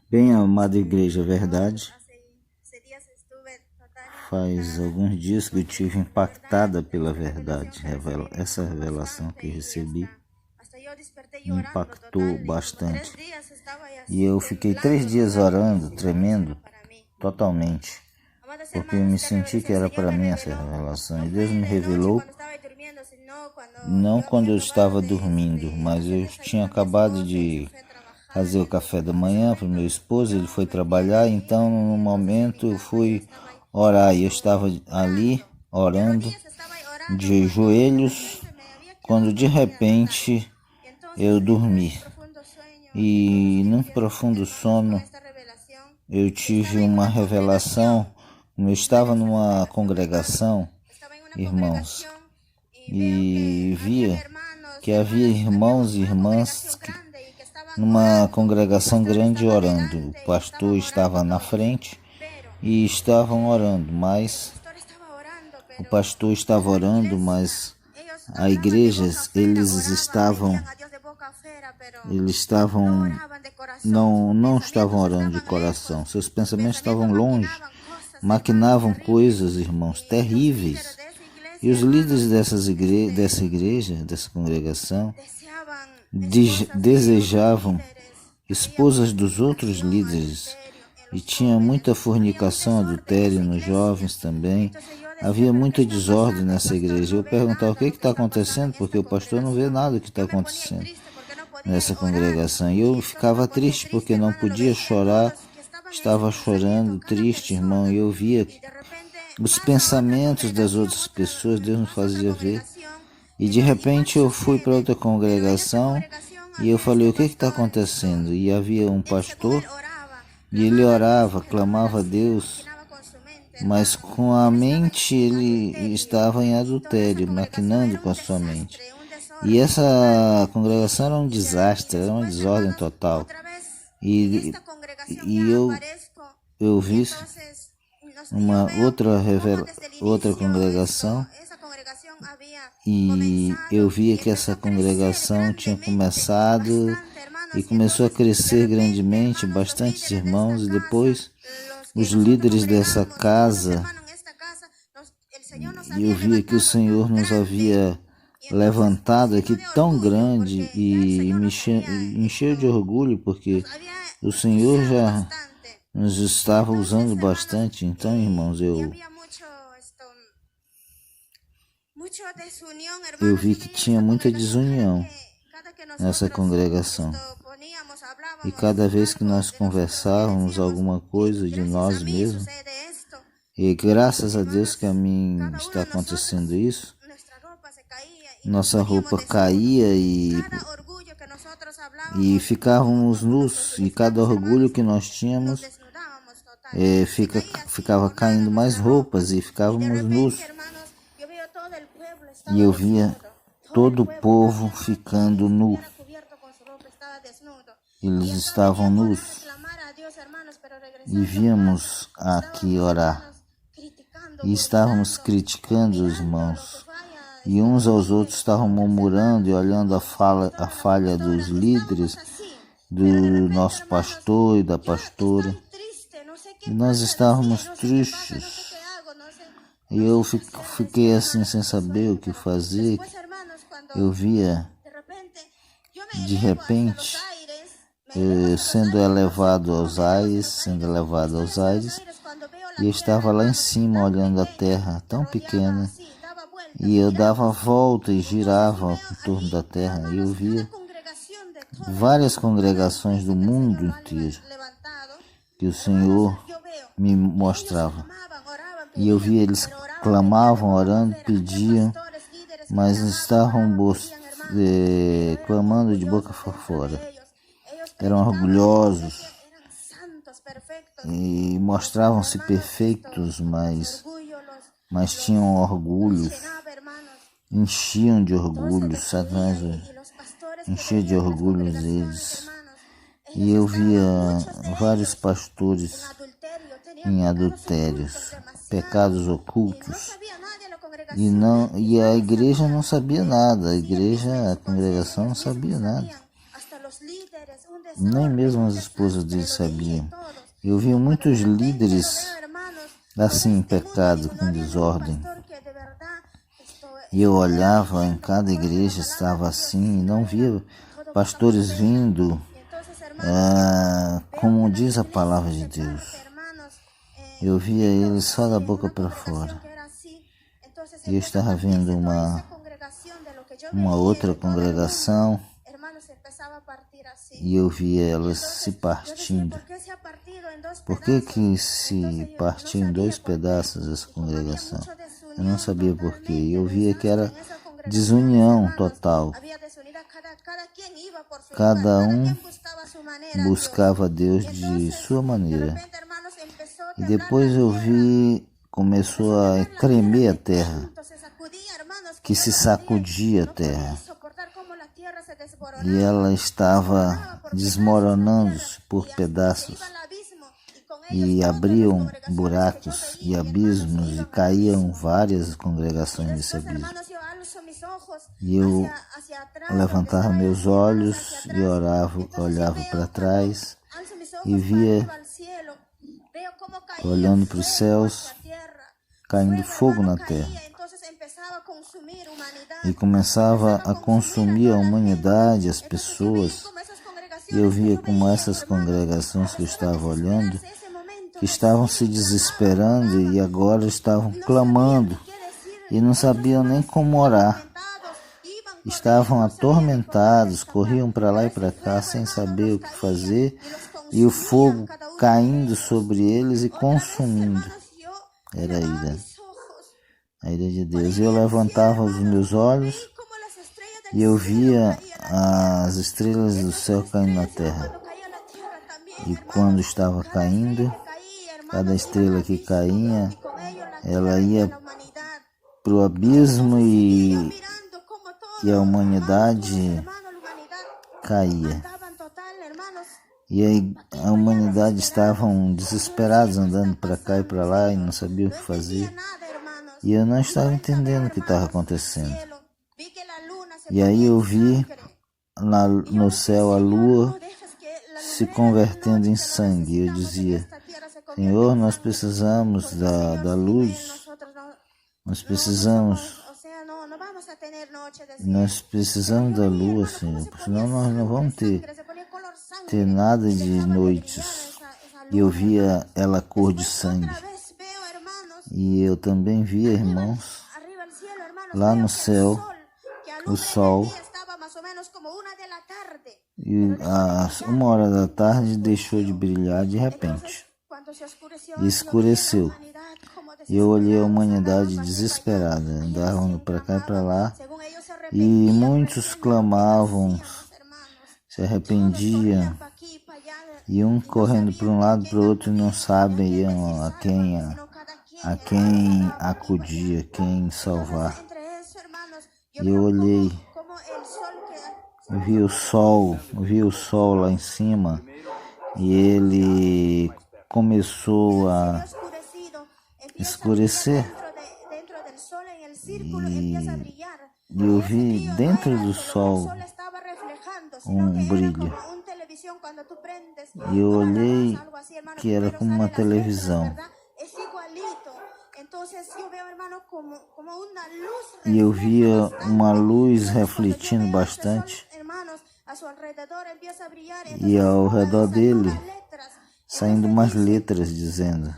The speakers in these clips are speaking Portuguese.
Bem, amada igreja, é verdade. Faz alguns dias que eu tive impactada pela verdade. Essa revelação que recebi me impactou bastante. E eu fiquei 3 dias orando, tremendo, totalmente, porque eu me senti que era para mim essa revelação. E Deus me revelou, não quando eu estava dormindo, mas eu tinha acabado de fazer o café da manhã para o meu esposo, ele foi trabalhar, então no momento eu fui orar e eu estava ali orando de joelhos, quando de repente eu dormi. E num profundo sono eu tive uma revelação. Eu estava numa congregação, irmãos, e via que havia irmãos e irmãs numa congregação grande orando. O pastor estava na frente e estavam orando, mas o pastor estava orando, mas a igreja, eles não estavam orando de coração. Seus pensamentos estavam longe, maquinavam coisas, irmãos, terríveis. E os líderes dessa igreja, dessa congregação, desejavam esposas dos outros líderes. E tinha muita fornicação, adultério nos jovens também. Havia muita desordem nessa igreja. Eu perguntava o que está acontecendo, porque o pastor não vê nada do que está acontecendo nessa congregação. E eu ficava triste porque não podia chorar. Estava chorando, triste, irmão. E eu via os pensamentos das outras pessoas, Deus me fazia ver. E de repente eu fui para outra congregação e eu falei, o que está acontecendo? E havia um pastor e ele orava, clamava a Deus, mas com a mente ele estava em adultério, maquinando com a sua mente. E essa congregação era um desastre, era uma desordem total. E eu vi uma outra congregação e eu via que essa congregação tinha começado e começou a crescer grandemente, bastantes irmãos, e depois os líderes dessa casa, eu via que o Senhor nos havia levantado aqui tão grande e me encheu de orgulho, porque o Senhor já nos estava usando bastante. Então, irmãos, eu vi que tinha muita desunião nessa congregação. E cada vez que nós conversávamos alguma coisa de nós mesmos, e graças a Deus que a mim está acontecendo isso, nossa roupa caía e ficávamos nus, e cada orgulho que nós tínhamos ficava caindo mais roupas e ficávamos nus. E eu via todo o povo ficando nu. Eles estavam nus. E víamos aqui orar. E estávamos criticando os irmãos. E uns aos outros estavam murmurando e olhando a falha dos líderes, do nosso pastor e da pastora. E nós estávamos tristes. E eu fiquei assim sem saber o que fazer. Eu via, de repente, sendo elevado aos ares, e eu estava lá em cima olhando a terra tão pequena, e eu dava a volta e girava em torno da terra, e eu via várias congregações do mundo inteiro que o Senhor me mostrava. E eu via eles clamavam, orando, pediam, mas estavam clamando de boca para fora. Eram orgulhosos e mostravam-se perfeitos, mas tinham orgulhos, enchiam de orgulho, Satanás enchia de orgulho deles. E eu via vários pastores em adultérios, pecados ocultos, e a igreja não sabia nada, a congregação não sabia nada. nem mesmo as esposas dele sabiam. Eu vi muitos líderes assim em pecado, com desordem. E eu olhava em cada igreja, estava assim, e não via pastores vindo, como diz a palavra de Deus. Eu via eles só da boca para fora. E eu estava vendo uma outra congregação e eu via elas se partindo. Por que se partiu em 2 pedaços essa congregação? Eu não sabia por quê. Eu via que era desunião total. Cada um buscava Deus de sua maneira. E depois eu vi, começou a tremer a terra, que se sacudia a terra. E ela estava desmoronando-se por pedaços. E abriam buracos e abismos e caíam várias congregações nesse abismo. E eu levantava meus olhos e olhava para trás e via, olhando para os céus, caindo fogo na terra. E começava a consumir a humanidade, as pessoas. E eu via como essas congregações que eu estava olhando, que estavam se desesperando e agora estavam clamando e não sabiam nem como orar. Estavam atormentados, corriam para lá e para cá sem saber o que fazer e o fogo caindo sobre eles e consumindo. Era a ira de Deus. Eu levantava os meus olhos e eu via as estrelas do céu caindo na terra. E quando estava caindo, cada estrela que caía, ela ia para o abismo e a humanidade caía. E aí a humanidade estavam desesperados, andando para cá e para lá e não sabia o que fazer. E eu não estava entendendo o que estava acontecendo. E aí eu vi no céu a lua se convertendo em sangue. Eu dizia: Senhor, nós precisamos da luz, nós precisamos da lua, Senhor, senão nós não vamos ter nada de noites. E eu via ela cor de sangue. E eu também via, irmãos, lá no céu, o sol, e às 1h deixou de brilhar de repente. E escureceu. E eu olhei a humanidade desesperada, andavam para cá e para lá, e muitos clamavam, se arrependiam, e um correndo para um lado para o outro e não sabiam a quem acudir, a quem salvar. E eu olhei, vi o sol lá em cima, e ele começou a escurecer. E eu vi dentro do sol um brilho. E eu olhei que era como uma televisão. E eu via uma luz refletindo bastante. E ao redor dele, saindo umas letras dizendo: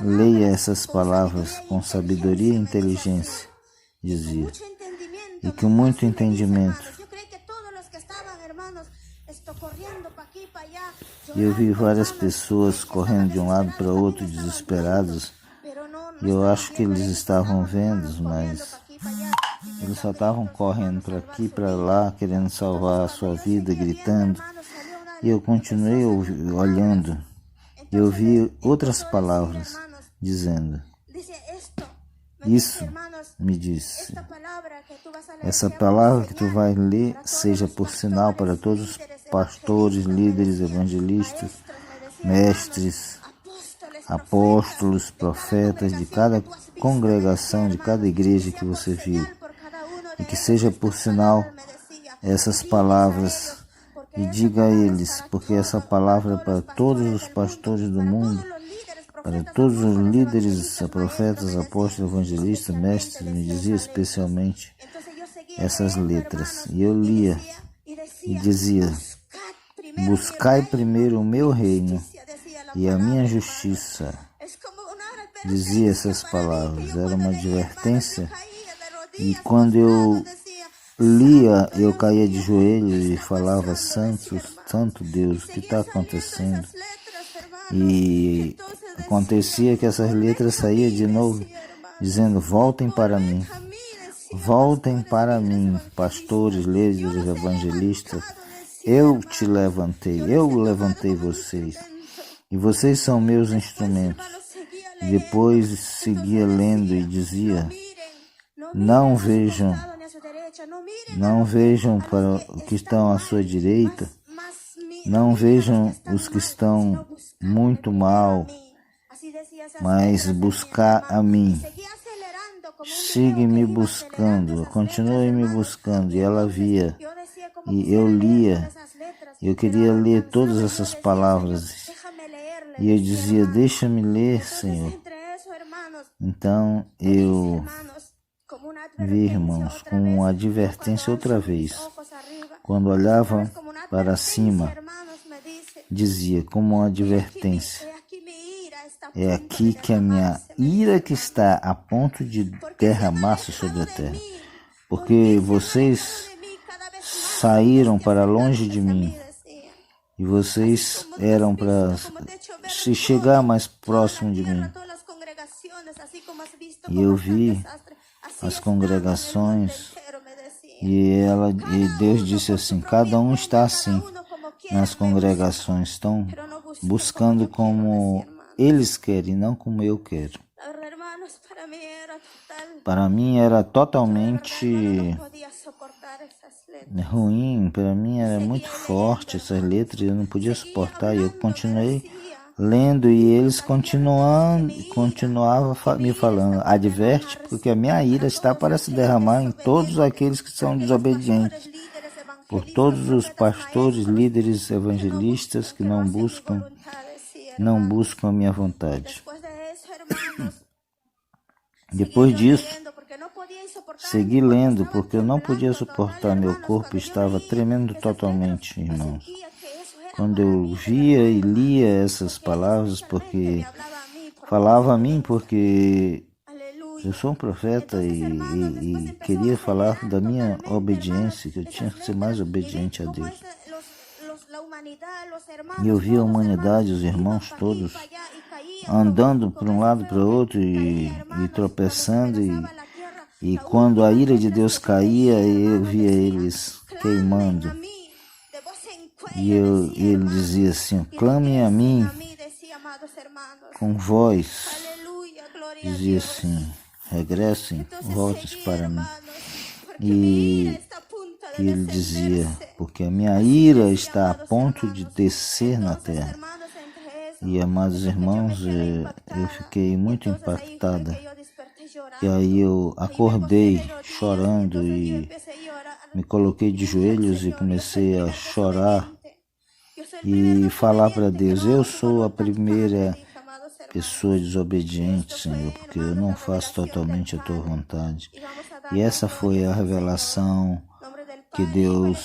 leia essas palavras com sabedoria e inteligência, dizia. E com muito entendimento. E eu vi várias pessoas correndo de um lado para o outro, desesperados. E eu acho que eles estavam vendo, mas eles só estavam correndo para aqui e para lá, querendo salvar a sua vida, gritando. E eu continuei olhando. E eu vi outras palavras dizendo: isso me disse, essa palavra que tu vai ler seja por sinal para todos os pastores, líderes, evangelistas, mestres, apóstolos, profetas de cada congregação, de cada igreja que você viu, e que seja por sinal essas palavras e diga a eles, porque essa palavra é para todos os pastores do mundo, para todos os líderes, profetas, apóstolos, evangelistas, mestres, me dizia especialmente essas letras. E eu lia e dizia: buscai primeiro o meu reino e a minha justiça. Dizia essas palavras, era uma advertência. E quando eu lia, eu caía de joelhos e falava: Santo Deus, o que está acontecendo? E acontecia que essas letras saíam de novo, dizendo: voltem para mim, pastores, líderes, evangelistas, eu te levantei, eu levantei vocês, e vocês são meus instrumentos. E depois seguia lendo e dizia: não vejam para os que estão à sua direita, não vejam os que estão muito mal, mas buscar a mim. Siga me buscando, continue me buscando. E ela via, e eu lia, eu queria ler todas essas palavras. E eu dizia: deixa-me ler, Senhor. Então eu vi, irmãos, com uma advertência outra vez. Quando olhava para cima, dizia como uma advertência: é aqui que a minha ira que está a ponto de derramar-se sobre a terra, porque vocês saíram para longe de mim e vocês eram para se chegar mais próximo de mim. E eu vi as congregações e Deus disse assim: cada um está assim nas congregações, estão buscando como eles querem, não como eu quero. Para mim era totalmente ruim, para mim era muito forte essas letras, eu não podia suportar, e eu continuei lendo e eles continuavam me falando: adverte, porque a minha ira está para se derramar em todos aqueles que são desobedientes, por todos os pastores, líderes, evangelistas que não buscam a minha vontade. Depois disso, segui lendo, porque eu não podia suportar, meu corpo estava tremendo totalmente, irmãos. Quando eu via e lia essas palavras, porque falava a mim, porque eu sou um profeta e queria falar da minha obediência, que eu tinha que ser mais obediente a Deus. E eu via a humanidade, os irmãos todos, andando para um lado para o outro e tropeçando, e quando a ira de Deus caía, eu via eles queimando. E ele dizia assim: clame a mim com voz. Dizia assim: regressem, voltem para mim. E ele dizia: porque a minha ira está a ponto de descer na terra. E, amados irmãos, eu fiquei muito impactada. E aí eu acordei chorando e me coloquei de joelhos e comecei a chorar e falar para Deus: eu sou a primeira pessoa desobediente, Senhor, porque eu não faço totalmente a tua vontade. E essa foi a revelação que Deus